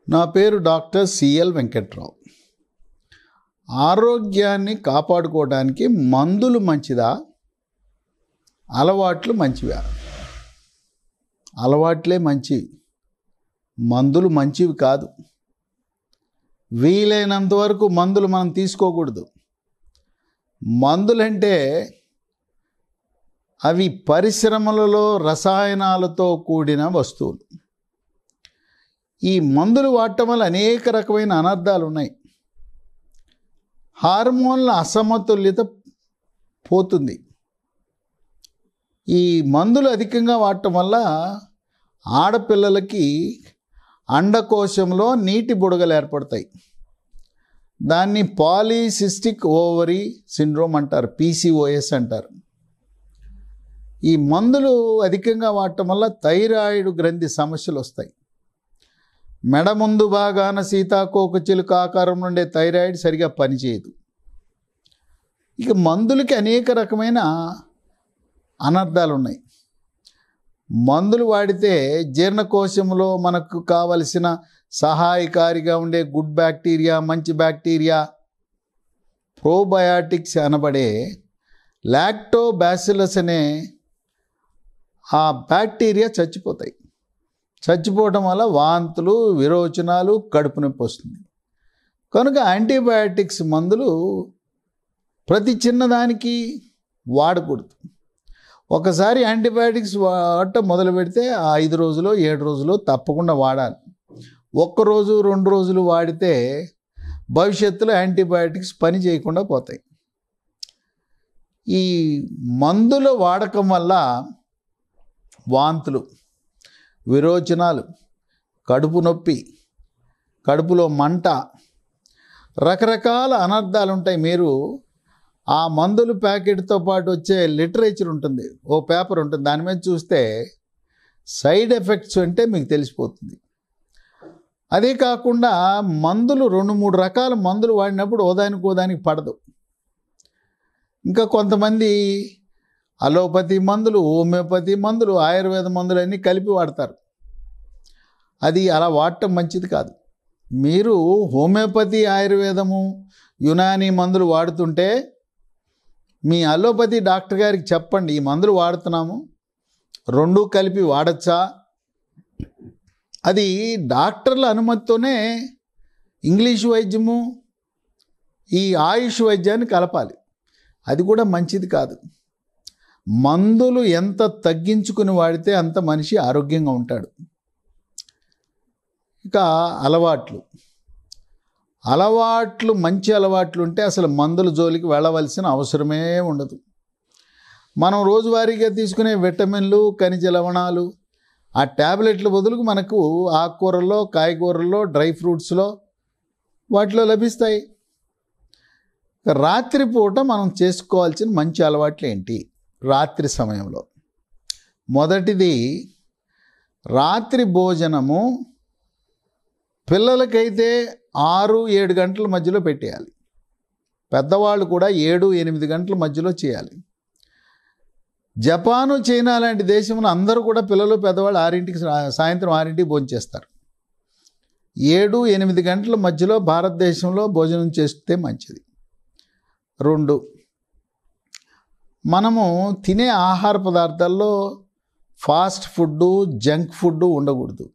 నా పేరు doctor CL Venkatrao. ఆరోగ్యాన్ని కాపాడుకోవడానికి మందులు మంచిదా, అలవాట్లు మంచివా? అలవాట్లే మంచివి, మందులు మంచివి కాదు. వీలైనంత వరకు మందులు మనం తీసుకోకూడదు. మందులంటే అవి పరిశ్రమలలో రసాయనాలతో కూడిన వస్తువులు. ఈ మందులు వాడటం వల్ల అనేక రకమైన అనర్థాలు ఉన్నాయి. హార్మోన్ల అసమతుల్యత పోతుంది. ఈ మందులు అధికంగా వాడటం వల్ల ఆడపిల్లలకి అండకోశంలో నీటి బుడగలు ఏర్పడతాయి. దాన్ని పాలీసిస్టిక్ ఓవరీ సిండ్రోమ్ అంటారు, PCOS అంటారు. ఈ మందులు అధికంగా వాడటం వల్ల థైరాయిడ్ గ్రంథి సమస్యలు వస్తాయి. మెడ ముందు భాగాన సీతాకోక చిలుక ఆకారం నుండే థైరాయిడ్ సరిగా పనిచేయదు. ఇక మందులకి అనేక రకమైన అనర్థాలు ఉన్నాయి. మందులు వాడితే జీర్ణకోశంలో మనకు కావలసిన సహాయకారిగా ఉండే గుడ్ బ్యాక్టీరియా, మంచి బ్యాక్టీరియా, ప్రోబయాటిక్స్ అనబడే లాక్టోబాసిల్లస్ అనే ఆ బ్యాక్టీరియా చచ్చిపోతాయి. చచ్చిపోవటం వల్ల వాంతులు, విరోచనాలు, కడుపు నొప్పి వస్తుంది. కనుక యాంటీబయాటిక్స్ మందులు ప్రతి చిన్నదానికి వాడకూడదు. ఒకసారి యాంటీబయాటిక్స్ వాడటం మొదలు పెడితే 5 రోజులు 7 రోజులు తప్పకుండా వాడాలి. 1 రోజు 2 రోజులు వాడితే భవిష్యత్తులో యాంటీబయాటిక్స్ పని చేయకుండా పోతాయి. ఈ మందుల వాడకం వల్ల వాంతులు, విరోచనాలు, కడుపు నొప్పి, కడుపులో మంట, రకరకాల అనర్థాలు ఉంటాయి. మీరు ఆ మందుల ప్యాకెట్తో పాటు వచ్చే లిటరేచర్ ఉంటుంది, ఓ పేపర్ ఉంటుంది, దాని మీద చూస్తే సైడ్ ఎఫెక్ట్స్ అంటే మీకు తెలిసిపోతుంది. అదే కాకుండా మందులు 2-3 రకాల మందులు వాడినప్పుడు ఓదానికి పడదు. ఇంకా కొంతమంది అలోపతి మందులు, హోమియోపతి మందులు, ఆయుర్వేద మందులు అన్నీ కలిపి వాడతారు. అది అలా వాడటం మంచిది కాదు. మీరు హోమియోపతి, ఆయుర్వేదము, యునానీ మందులు వాడుతుంటే మీ అలోపతి డాక్టర్ గారికి చెప్పండి, ఈ మందులు వాడుతున్నాము, 2 కలిపి వాడచ్చా? అది డాక్టర్ల అనుమతితోనే ఇంగ్లీష్ వైద్యము, ఈ ఆయుష్ వైద్యాన్ని కలపాలి. అది కూడా మంచిది కాదు. మందులు ఎంత తగ్గించుకుని వాడితే అంత మనిషి ఆరోగ్యంగా ఉంటాడు. ఇక అలవాట్లు మంచి అలవాట్లు ఉంటే అసలు మందుల జోలికి వెళ్ళవలసిన అవసరమే ఉండదు. మనం రోజువారీగా తీసుకునే విటమిన్లు, ఖనిజ లవణాలు ఆ ట్యాబ్లెట్ల బదులుకు మనకు ఆకుకూరల్లో, కాయగూరల్లో, డ్రై ఫ్రూట్స్లో వాటిలో లభిస్తాయి. రాత్రిపూట మనం చేసుకోవాల్సిన మంచి అలవాట్లు ఏంటి? రాత్రి సమయంలో మొదటిది, రాత్రి భోజనము పిల్లలకైతే 6-7 గంటల మధ్యలో పెట్టేయాలి. పెద్దవాళ్ళు కూడా 7-8 గంటల మధ్యలో చేయాలి. జపాను, చైనా లాంటి దేశంలో అందరూ కూడా పిల్లలు, పెద్దవాళ్ళు 6ంటికి, సాయంత్రం 6ంటికి భోజనం చేస్తారు. 7-8 గంటల మధ్యలో భారతదేశంలో భోజనం చేస్తే మంచిది. 2, మనము తినే ఆహార పదార్థాల్లో ఫాస్ట్ ఫుడ్, జంక్ ఫుడ్ ఉండకూడదు.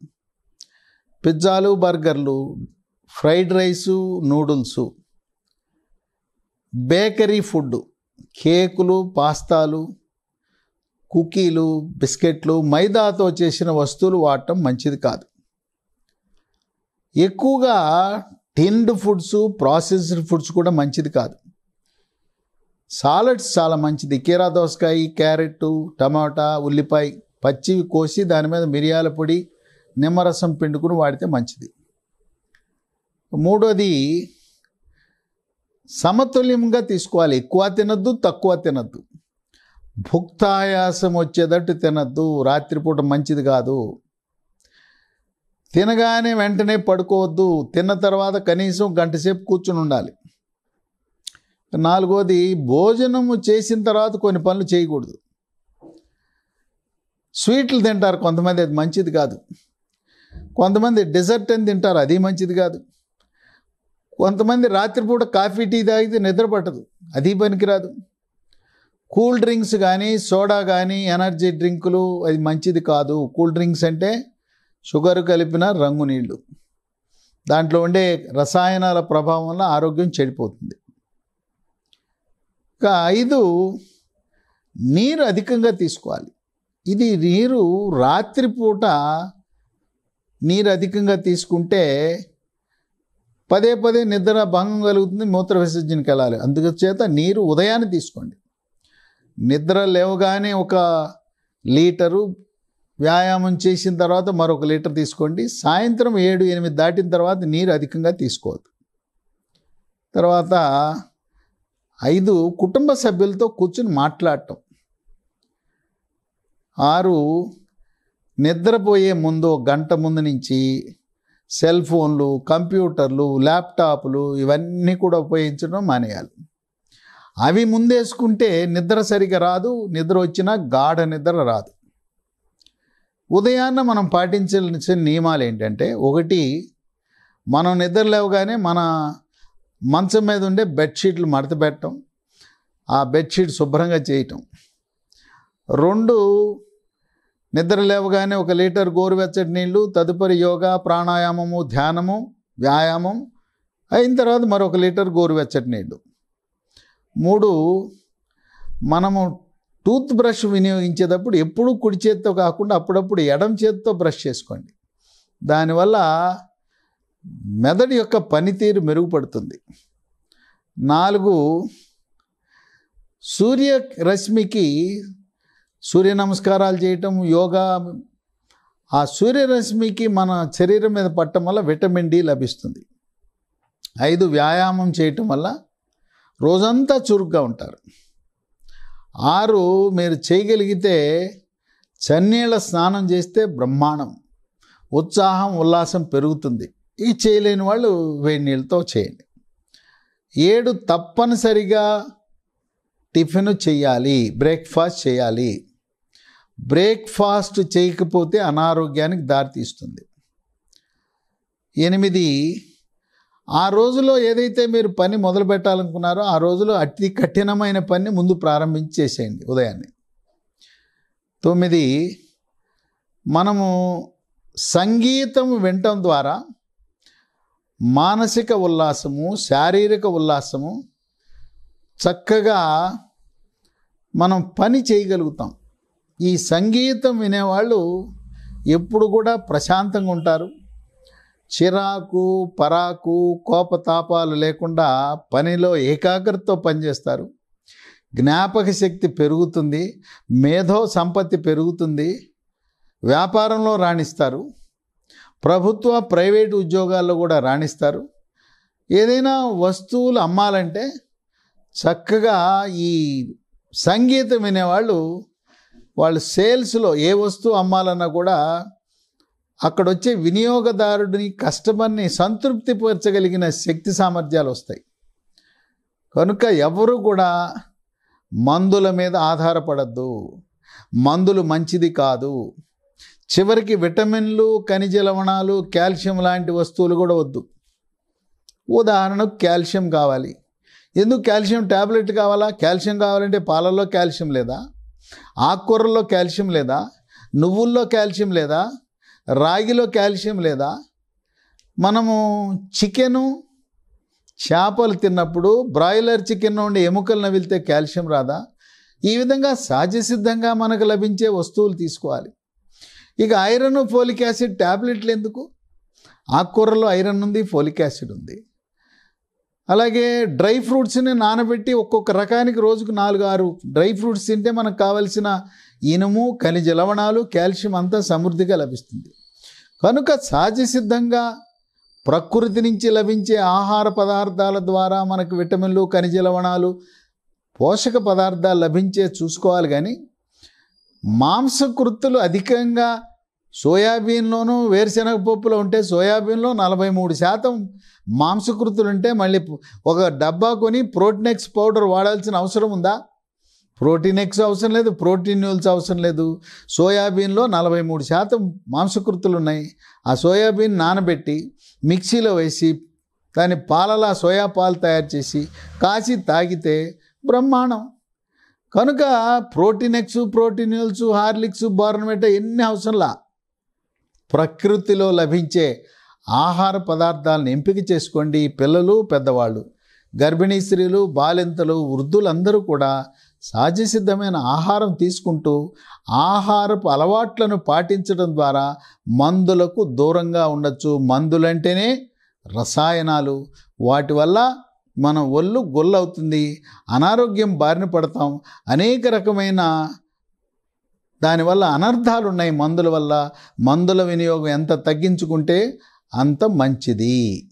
పిజ్జాలు, బర్గర్లు, fried rice, noodles, bakery food, కేకులు, పాస్తాలు, కుకీలు, బిస్కెట్లు, మైదాతో చేసిన వస్తువులు వాడటం మంచిది కాదు. ఎక్కువగా టిన్డ్ ఫుడ్స్, ప్రాసెస్డ్ ఫుడ్స్ కూడా మంచిది కాదు. సాలడ్స్ చాలా మంచిది. కీరా దోసకాయ, క్యారెట్, టమాటా, ఉల్లిపాయ పచ్చివి కోసి దాని మీద మిరియాల పొడి, నిమ్మరసం పిండుకుని వాడితే మంచిది. 3వది, సమతుల్యంగా తీసుకోవాలి. ఎక్కువ తినద్దు, తక్కువ తినద్దు. భుక్తాయాసం వచ్చేటట్టు తినద్దు. రాత్రిపూట మంచిది కాదు. తినగానే వెంటనే పడుకోవద్దు. తిన్న తర్వాత కనీసం 1 గంట సేపు కూర్చుని ఉండాలి. 4వది, భోజనము చేసిన తర్వాత కొన్ని పనులు చేయకూడదు. స్వీట్లు తింటారు కొంతమంది, అది మంచిది కాదు. కొంతమంది డెజర్ట్ అని తింటారు, అది మంచిది కాదు. కొంతమంది రాత్రిపూట కాఫీ టీ తాగితే నిద్ర పట్టదు, అది పనికిరాదు. కూల్ డ్రింక్స్ కానీ సోడా కానీ ఎనర్జీ డ్రింకులు అది మంచిది కాదు. కూల్ డ్రింక్స్ అంటే షుగర్ కలిపిన రంగు నీళ్ళు, దాంట్లో ఉండే రసాయనాల ప్రభావం వల్ల ఆరోగ్యం చెడిపోతుంది. ఇక 5, నీరు అధికంగా తీసుకోవాలి. ఇది నీరు రాత్రిపూట నీరు అధికంగా తీసుకుంటే పదే పదే నిద్ర భంగం కలుగుతుంది, మూత్ర విసర్జనకి వెళ్ళాలి. అందుచేత నీరు ఉదయాన్నే తీసుకోండి. నిద్ర లేవగానే 1 లీటరు, వ్యాయామం చేసిన తర్వాత మరొక లీటర్ తీసుకోండి. సాయంత్రం 7-8 దాటిన తర్వాత నీరు అధికంగా తీసుకోవద్దు. తర్వాత 5, కుటుంబ సభ్యులతో కూర్చుని మాట్లాడటం. 6, నిద్రపోయే ముందు 1 గంట ముందు నుంచి సెల్ ఫోన్లు, కంప్యూటర్లు, ల్యాప్టాప్లు ఇవన్నీ కూడా ఉపయోగించడం మానేయాలి. అవి ముందేసుకుంటే నిద్ర సరిగా రాదు, నిద్ర వచ్చినా గాఢ నిద్ర రాదు. ఉదయాన్న మనం పాటించాల్సిన నియమాలు ఏంటంటే, 1, మనం నిద్ర లేవగానే మన మంచం మీద ఉండే బెడ్షీట్లు మడత పెట్టడం, ఆ బెడ్షీట్ శుభ్రంగా చేయటం. 2, నిద్ర లేవగానే 1 లీటర్ గోరువెచ్చటి నీళ్ళు, తదుపరి యోగా, ప్రాణాయామము, ధ్యానము, వ్యాయామం అయిన తర్వాత మరొక లీటర్ గోరువెచ్చటి నీళ్ళు. 3, మనము టూత్ బ్రష్ వినియోగించేటప్పుడు ఎప్పుడూ కుడి చేత్తో కాకుండా అప్పుడప్పుడు ఎడమ చేత్తో బ్రష్ చేసుకోండి. దానివల్ల మెదడు యొక్క పనితీరు మెరుగుపడుతుంది. 4, సూర్యరశ్మికి సూర్య నమస్కారాలు చేయటం, యోగా. ఆ సూర్యరశ్మికి మన శరీరం మీద పట్టడం వల్ల విటమిన్ డి లభిస్తుంది. 5, వ్యాయామం చేయటం వల్ల రోజంతా చురుగ్గా ఉంటారు. 6, మీరు చేయగలిగితే చన్నీళ్ళ స్నానం చేస్తే బ్రహ్మాండం, ఉత్సాహం ఉల్లాసం పెరుగుతుంది. ఇది చేయలేని వాళ్ళు వేడి నీళ్ళతో చేయండి. 7, తప్పనిసరిగా టిఫిన్ చేయాలి, బ్రేక్ఫాస్ట్ చేయాలి. బ్రేక్ఫాస్ట్ చేయకపోతే అనారోగ్యానికి దారితీస్తుంది. 8, ఆ రోజులో ఏదైతే మీరు పని మొదలు పెట్టాలనుకున్నారో ఆ రోజులో అతి కఠినమైన పని ముందు ప్రారంభించి చేసేయండి ఉదయాన్నే. 9, మనము సంగీతం వినటం ద్వారా మానసిక ఉల్లాసము, శారీరక ఉల్లాసము, చక్కగా మనం పని చేయగలుగుతాం. ఈ సంగీతం వినేవాళ్ళు ఎప్పుడు కూడా ప్రశాంతంగా ఉంటారు. చిరాకు, పరాకు, కోపతాపాలు లేకుండా పనిలో ఏకాగ్రతతో పనిచేస్తారు. జ్ఞాపక శక్తి పెరుగుతుంది, మేధో సంపత్తి పెరుగుతుంది, వ్యాపారంలో రాణిస్తారు, ప్రభుత్వ ప్రైవేటు ఉద్యోగాల్లో కూడా రాణిస్తారు. ఏదైనా వస్తువులు అమ్మాలంటే చక్కగా ఈ సంగీతం వినేవాళ్ళు వాళ్ళు సేల్స్లో ఏ వస్తువు అమ్మాలన్నా కూడా అక్కడ వచ్చే వినియోగదారుడిని, కస్టమర్ని సంతృప్తిపరచగలిగిన శక్తి సామర్థ్యాలు వస్తాయి. కనుక ఎవరు కూడా మందుల మీద ఆధారపడద్దు. మందులు మంచిది కాదు. చివరికి విటమిన్లు, ఖనిజ లవణాలు, కాల్షియం లాంటి వస్తువులు కూడా వద్దు. ఉదాహరణకు కాల్షియం కావాలి. ఎందుకు కాల్షియం ట్యాబ్లెట్ కావాలా? కాల్షియం కావాలంటే పాలల్లో కాల్షియం లేదా? ఆకుకూరల్లో కాల్షియం లేదా? నువ్వుల్లో కాల్షియం లేదా? రాగిలో కాల్షియం లేదా? మనము చికెను, చేపలు తిన్నప్పుడు బ్రాయిలర్ చికెన్ నుండి ఎముకలు నవిలితే కాల్షియం రాదా? ఈ విధంగా సహజసిద్ధంగా మనకు లభించే వస్తువులు తీసుకోవాలి. ఇక ఐరన్, ఫోలిక్ యాసిడ్ ట్యాబ్లెట్లు ఎందుకు? ఆకుకూరలో ఐరన్ ఉంది, ఫోలిక్ యాసిడ్ ఉంది. అలాగే డ్రై ఫ్రూట్స్ని నానబెట్టి ఒక్కొక్క రకానికి రోజుకు 4-6 డ్రై ఫ్రూట్స్ తింటే మనకు కావలసిన ఇనుము, ఖనిజ లవణాలు, కాల్షియం అంతా సమృద్ధిగా లభిస్తుంది. కనుక సహజసిద్ధంగా ప్రకృతి నుంచి లభించే ఆహార పదార్థాల ద్వారా మనకు విటమిన్లు, ఖనిజ లవణాలు, పోషక పదార్థాలు లభించే చూసుకోవాలి. కానీ మాంసకృత్తులు అధికంగా సోయాబీన్లోనూ వేరుశెనగ పప్పులో ఉంటే సోయాబీన్లో 43% మాంసకృతులు ఉంటే మళ్ళీ ఒక డబ్బా కొని ప్రోటీనెక్స్ పౌడర్ వాడాల్సిన అవసరం ఉందా? ప్రోటీన్ ఎగ్స్ అవసరం లేదు, ప్రోటీన్ న్యూల్స్ అవసరం లేదు. సోయాబీన్లో 43% మాంసకృతులు ఉన్నాయి. ఆ సోయాబీన్ నానబెట్టి మిక్సీలో వేసి దాని పాలలా సోయా పాలు తయారు చేసి కాచి తాగితే బ్రహ్మాండం. కనుక ప్రోటీన్ ఎగ్స్, ప్రోటీన్ న్యూల్స్, హార్లిక్స్, బోర్న్విటా ఎన్ని అవసరంలా. ప్రకృతిలో లభించే ఆహార పదార్థాలను ఎంపిక చేసుకోండి. పిల్లలు, పెద్దవాళ్ళు, గర్భిణీ స్త్రీలు, బాలింతలు, వృద్ధులందరూ కూడా సహజసిద్ధమైన ఆహారం తీసుకుంటూ ఆహారపు అలవాట్లను పాటించడం ద్వారా మందులకు దూరంగా ఉండొచ్చు. మందులంటేనే రసాయనాలు. వాటి వల్ల మన ఒళ్ళు గొల్లవుతుంది, అనారోగ్యం బారిన పడతాం. అనేక రకమైన దానివల్ల అనర్థాలు ఉన్నాయి మందుల వల్ల. మందుల వినియోగం ఎంత తగ్గించుకుంటే అంత మంచిది.